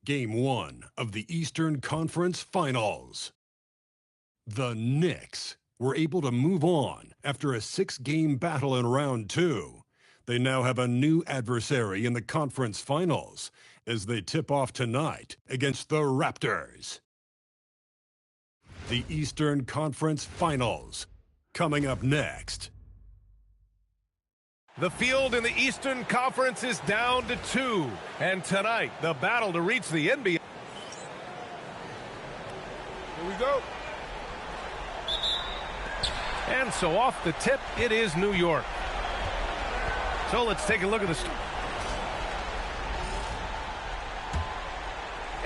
Game 1 of the Eastern Conference Finals. The Knicks were able to move on after a 6-game battle in round 2. They now have a new adversary in the conference finals as they tip off tonight against the Raptors. The Eastern Conference Finals, coming up next. The field in the Eastern Conference is down to 2. And tonight, the battle to reach the NBA. Here we go. And so off the tip, it is New York. So let's take a look at this.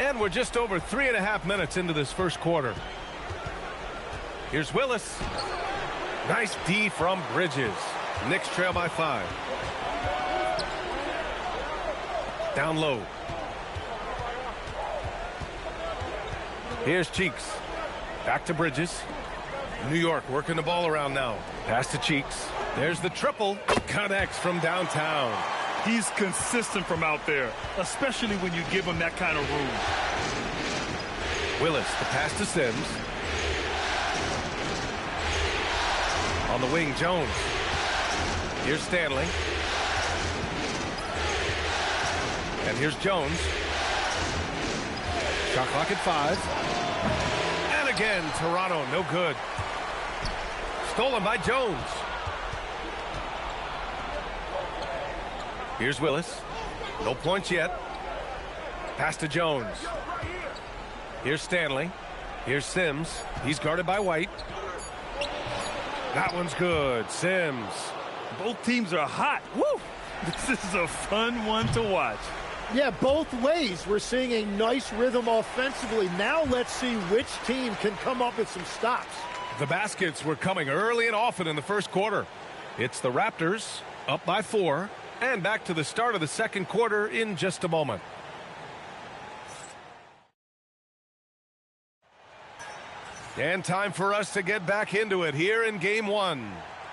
And we're just over 3.5 minutes into this first quarter. Here's Willis. Nice D from Bridges. Knicks trail by 5. Down low. Here's Cheeks. Back to Bridges. New York working the ball around now. Pass to Cheeks. There's the triple. Connects from downtown. He's consistent from out there, especially when you give him that kind of room. Willis, the pass to Sims. On the wing, Jones. Here's Stanley. And here's Jones. Shot clock at 5. And again, Toronto, no good. Stolen by Jones. Here's Willis. No points yet. Pass to Jones. Here's Stanley. Here's Sims. He's guarded by White. That one's good. Sims. Both teams are hot. Woo! This is a fun one to watch. Yeah, both ways. We're seeing a nice rhythm offensively. Now let's see which team can come up with some stops. The baskets were coming early and often in the first quarter. It's the Raptors up by 4, and back to the start of the second quarter in just a moment. And time for us to get back into it here in Game 1.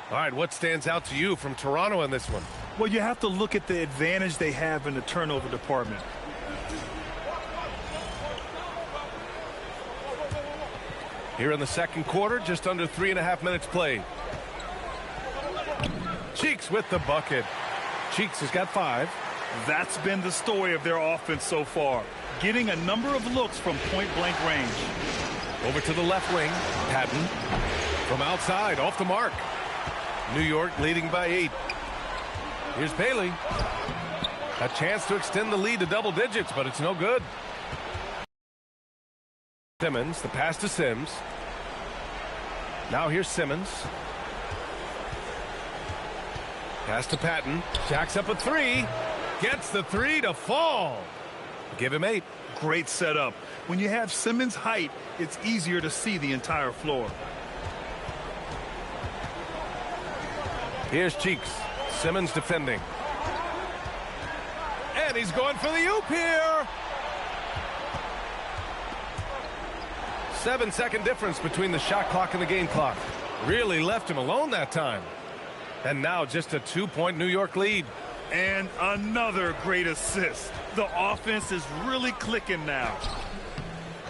All right, what stands out to you from Toronto in this one? Well, you have to look at the advantage they have in the turnover department. Here in the second quarter, just under 3.5 minutes played. Cheeks with the bucket. Cheeks has got 5. That's been the story of their offense so far, getting a number of looks from point-blank range. Over to the left wing, Patton. From outside, off the mark. New York leading by 8. Here's Bailey. A chance to extend the lead to double digits, but it's no good. Simmons, the pass to Sims. Now here's Simmons. Pass to Patton. Jacks up a 3. Gets the 3 to fall. Give him 8. Great setup. When you have Simmons' height, it's easier to see the entire floor. Here's Cheeks. Simmons defending. And he's going for the oop here. 7-second difference between the shot clock and the game clock. Really left him alone that time. And now just a 2-point New York lead. And another great assist. The offense is really clicking now.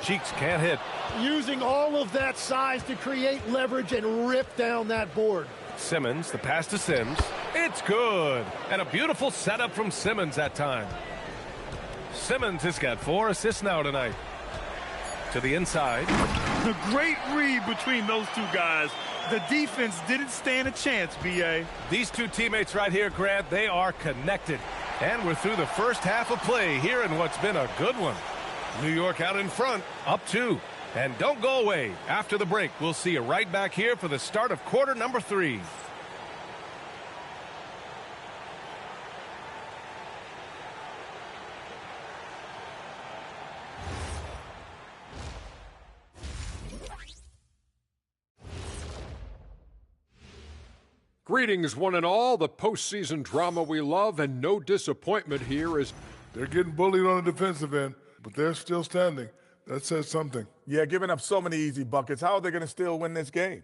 Cheeks can't hit. Using all of that size to create leverage and rip down that board. Simmons, the pass to Sims. It's good. And a beautiful setup from Simmons that time. Simmons has got 4 assists now tonight. To the inside. The great read between those two guys. The defense didn't stand a chance, B.A. These two teammates right here, Grant, they are connected. And we're through the first half of play here in what's been a good one. New York out in front, up 2. And don't go away. After the break, we'll see you right back here for the start of quarter number 3. Greetings, one and all. The postseason drama we love, and no disappointment here is... They're getting bullied on the defensive end, but they're still standing. That says something. Yeah, giving up so many easy buckets. How are they going to still win this game?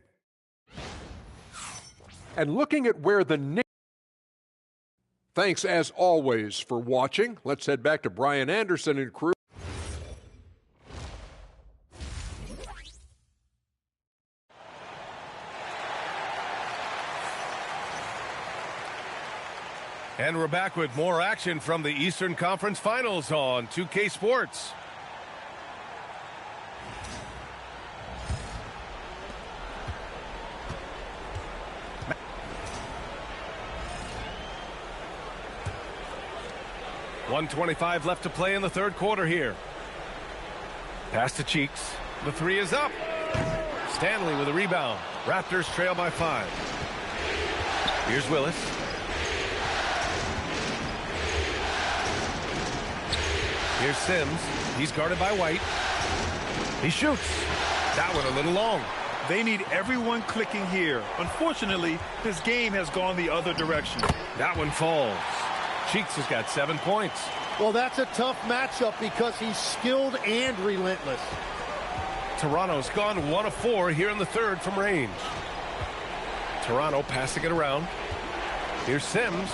And looking at where the Knicks... Thanks, as always, for watching. Let's head back to Brian Anderson and crew. And we're back with more action from the Eastern Conference Finals on 2K Sports. .125 left to play in the third quarter here. Pass to Cheeks. The three is up. Stanley with a rebound. Raptors trail by 5. Here's Willis. Here's Sims. He's guarded by White. He shoots. That one a little long. They need everyone clicking here. Unfortunately, this game has gone the other direction. That one falls. Cheeks has got 7 points. Well, that's a tough matchup because he's skilled and relentless. Toronto's gone 1 of 4 here in the third from range. Toronto passing it around. Here's Sims.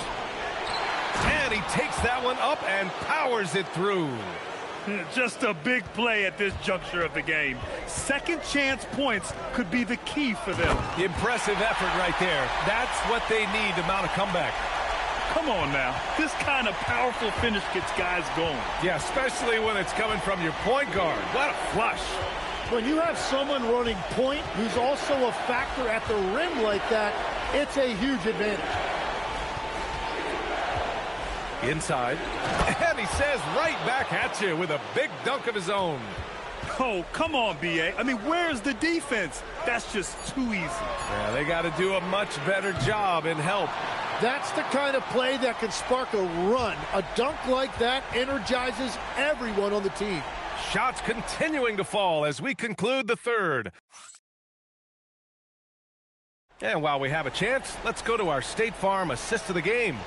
And he takes that one up and powers it through. Just a big play at this juncture of the game. Second chance points could be the key for them. Impressive effort right there. That's what they need to mount a comeback. Come on now. This kind of powerful finish gets guys going. Yeah, especially when it's coming from your point guard. What a flush. When you have someone running point who's also a factor at the rim like that, it's a huge advantage. Inside. And he says right back at you with a big dunk of his own. Oh, come on, B.A. I mean, where's the defense? That's just too easy. Yeah, they got to do a much better job in help. That's the kind of play that can spark a run. A dunk like that energizes everyone on the team. Shots continuing to fall as we conclude the third. And while we have a chance, let's go to our State Farm assist of the game.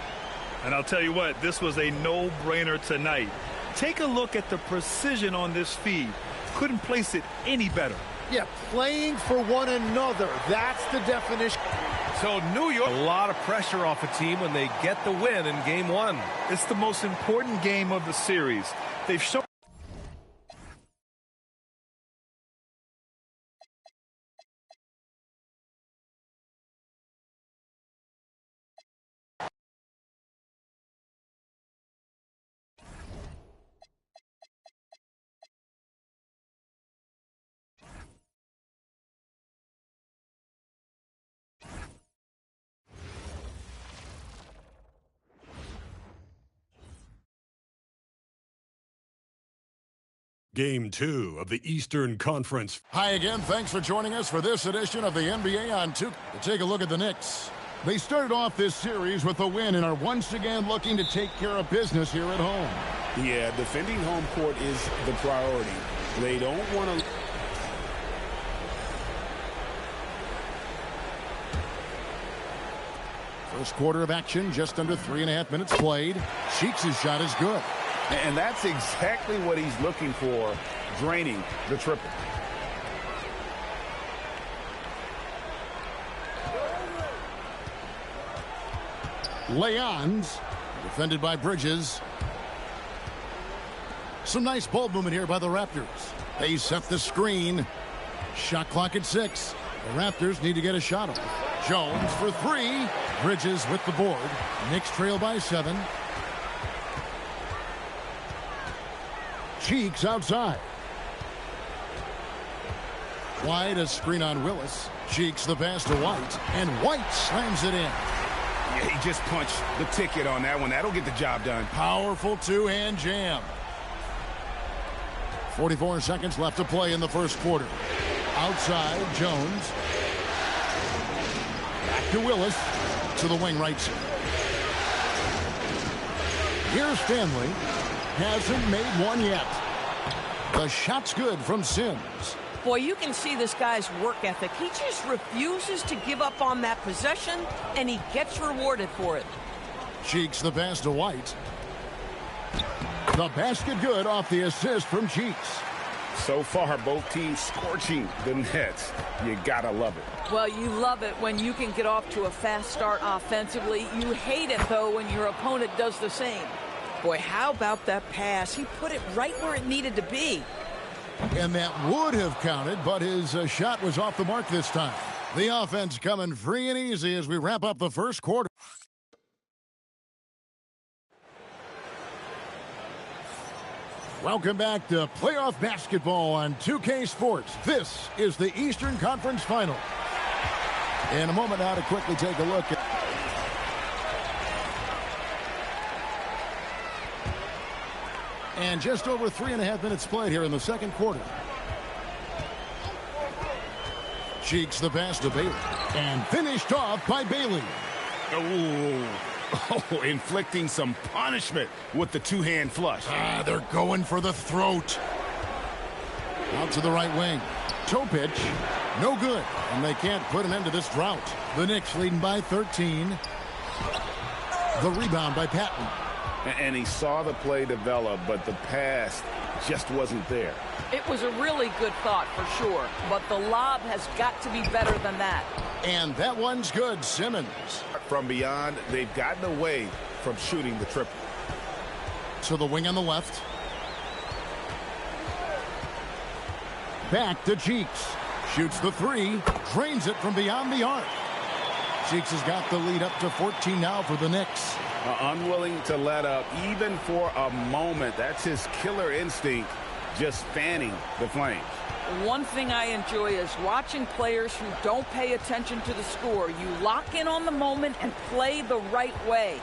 And I'll tell you what, this was a no-brainer tonight. Take a look at the precision on this feed. Couldn't place it any better. Yeah, playing for one another. That's the definition. So New York, a lot of pressure off a team when they get the win in Game 1. It's the most important game of the series. They've shown. Game 2 of the Eastern Conference. Hi again. Thanks for joining us for this edition of the NBA on 2. To take a look at the Knicks. They started off this series with a win and are once again looking to take care of business here at home. Yeah, defending home court is the priority. They don't want to... First quarter of action, just under 3.5 minutes played. Cheeks' shot is good. And that's exactly what he's looking for, draining the triple. Leons, defended by Bridges. Some nice ball movement here by the Raptors. They set the screen. Shot clock at 6. The Raptors need to get a shot off. Jones for 3. Bridges with the board. Knicks trail by 7. Cheeks outside. White, a screen on Willis. Cheeks the pass to White, and White slams it in. Yeah, he just punched the ticket on that one. That'll get the job done. Powerful two-hand jam. 44 seconds left to play in the first quarter. Outside, Jones. Back to Willis. To the wing right side. Here's Stanley. Hasn't made one yet. The shot's good from Sims. Boy, you can see this guy's work ethic. He just refuses to give up on that possession, and he gets rewarded for it. Cheeks the pass to White. The basket good off the assist from Cheeks. So far, both teams scorching the Nets. You gotta love it. Well, you love it when you can get off to a fast start offensively. You hate it, though, when your opponent does the same. Boy, how about that pass? He put it right where it needed to be. And that would have counted, but his shot was off the mark this time. The offense coming free and easy as we wrap up the first quarter. Welcome back to playoff basketball on 2K Sports. This is the Eastern Conference Final. In a moment now to quickly take a look at and just over 3.5 minutes played here in the second quarter. Cheeks the pass to Bailey and finished off by Bailey. Oh, inflicting some punishment with the two-hand flush. They're going for the throat. Out to the right wing. Toe pitch. No good. And they can't put an end to this drought. The Knicks leading by 13. The rebound by Patton. And he saw the play develop, but the pass just wasn't there. It was a really good thought for sure, but the lob has got to be better than that. And that one's good. Simmons. From beyond, they've gotten away from shooting the triple. To the wing on the left. Back to Cheeks. Shoots the three. Drains it from beyond the arc. Cheeks has got the lead up to 14 now for the Knicks. Unwilling to let up even for a moment. That's his killer instinct, just fanning the flames. One thing I enjoy is watching players who don't pay attention to the score. You lock in on the moment and play the right way.